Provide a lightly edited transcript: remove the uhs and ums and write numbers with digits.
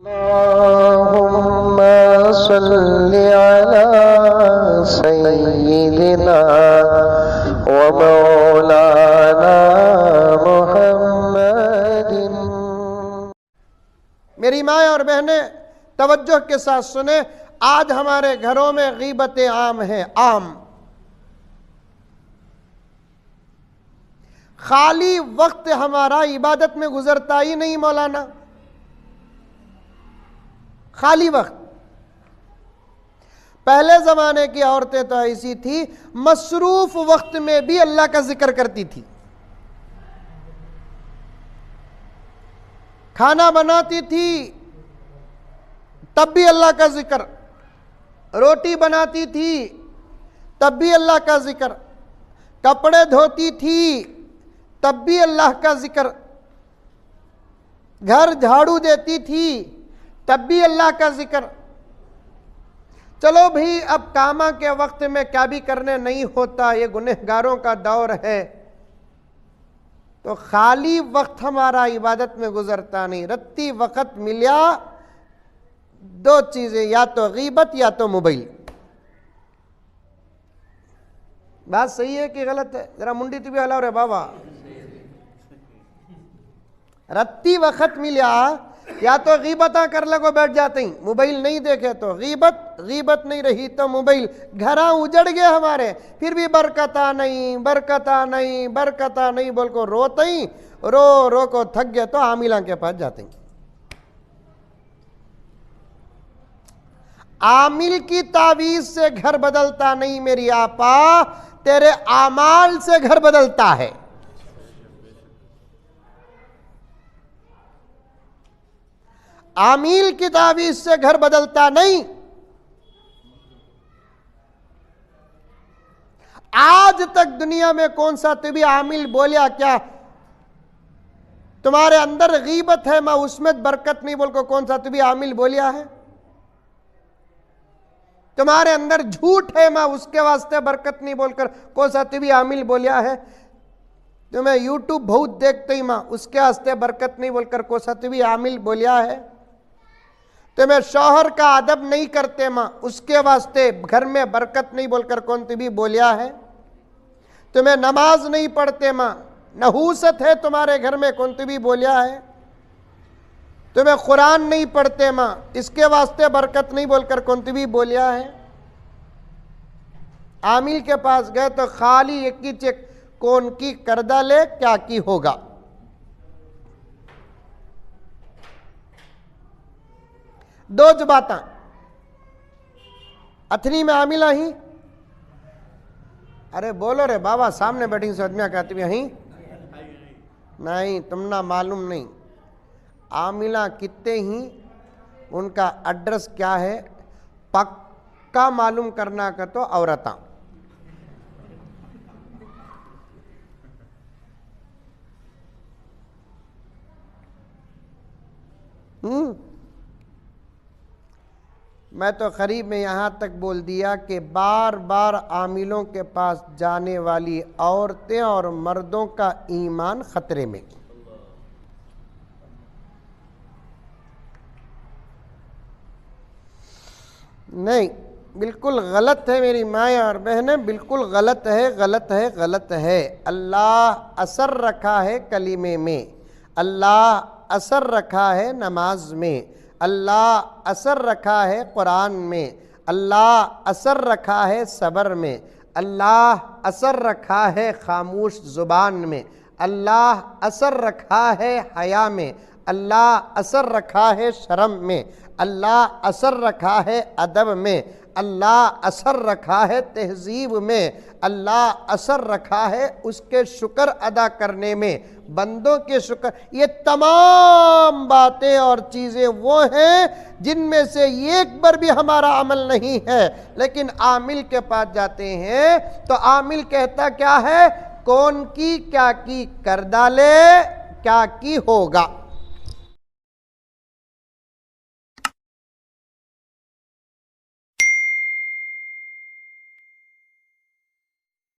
अल्लाहुम्मा सल्लि अला सय्यिदिना व मौलाना मुहम्मदिन। मेरी माएँ और बहनें तवज्जो के साथ सुने, आज हमारे घरों में गीबतें आम हैं। आम खाली वक्त हमारा इबादत में गुजरता ही नहीं मौलाना। खाली वक्त, पहले जमाने की औरतें तो ऐसी थी, मसरूफ वक्त में भी अल्लाह का जिक्र करती थी। खाना बनाती थी तब भी अल्लाह का जिक्र, रोटी बनाती थी तब भी अल्लाह का जिक्र, कपड़े धोती थी तब भी अल्लाह का जिक्र, घर झाड़ू देती थी तब भी अल्लाह का जिक्र। चलो भाई, अब कामा के वक्त में क्या भी करने नहीं होता, ये गुनहगारों का दौर है, तो खाली वक्त हमारा इबादत में गुजरता नहीं। रत्ती वक्त मिलिया दो चीजें, या तो गीबत या तो मोबाइल। बात सही है कि गलत है? जरा मुंडी तो भी हलाओ रे बाबा। रत्ती वक्त मिलिया या तो गीबता कर लगो बैठ जाते ही, मोबाइल नहीं देखे तो गीबत नहीं रही तो मोबाइल। घरा उजड़ गए हमारे, फिर भी बरकता नहीं बोल को रोते ही, रो रो को थक गए तो आमिला के पास जाते हैं। आमिल की तावीज से घर बदलता नहीं मेरी आपा, तेरे आमाल से घर बदलता है। आमिल की तावीज से घर बदलता नहीं। आज तक दुनिया में कौन सा तभी आमिल बोलिया क्या तुम्हारे अंदर गीबत है मां उसमें बरकत नहीं बोल को कौन सा तभी आमिल बोलिया है? तुम्हारे अंदर झूठ है मां उसके वास्ते बरकत नहीं बोलकर कौन सा तभी आमिल बोलिया है? तुम्हें यूट्यूब बहुत देखते ही मां उसके वास्ते बरकत नहीं बोलकर कौन सा तभी आमिल बोलिया है? तुम्हें शौहर का अदब नहीं करते मां उसके वास्ते घर में बरकत नहीं बोलकर कौन ती भी बोलिया है? तुम्हें नमाज नहीं पढ़ते मां, नहूसत है तुम्हारे घर में, कौन ती भी बोलिया है? तुम्हें कुरान नहीं पढ़ते मां इसके वास्ते बरकत नहीं बोलकर कौन ती भी बोलिया है? आमिल के पास गए तो खाली एक ही चेक, कौन की करदा ले क्या की होगा। दो जबाता अथनी में आमिला ही। अरे बोलो रे बाबा, सामने बैठी सदमिया कहती ही नहीं, तुम ना मालूम नहीं आमिला कितने ही, उनका एड्रेस क्या है पक्का मालूम करना का तो औरता। मैं तो करीब में यहाँ तक बोल दिया कि बार बार आमिलों के पास जाने वाली औरतें और मर्दों का ईमान खतरे में। नहीं, बिल्कुल गलत है मेरी माएँ और बहनें, बिल्कुल गलत है। अल्लाह असर रखा है कलीमे में, अल्लाह असर रखा है नमाज में, अल्लाह असर रखा है कुरान में, अल्लाह असर रखा है सब्र में, अल्लाह असर रखा है खामोश ज़ुबान में, अल्लाह असर रखा है हया में, अल्लाह असर रखा है शर्म में, अल्लाह असर रखा है अदब में, अल्लाह असर रखा है तहजीब में, अल्लाह असर रखा है उसके शुक्र अदा करने में, बंदों के शुक्र। ये तमाम बातें और चीज़ें वो हैं जिनमें से एक बार भी हमारा अमल नहीं है, लेकिन आमिल के पास जाते हैं तो आमिल कहता क्या है, कौन की क्या की कर डाले क्या की होगा।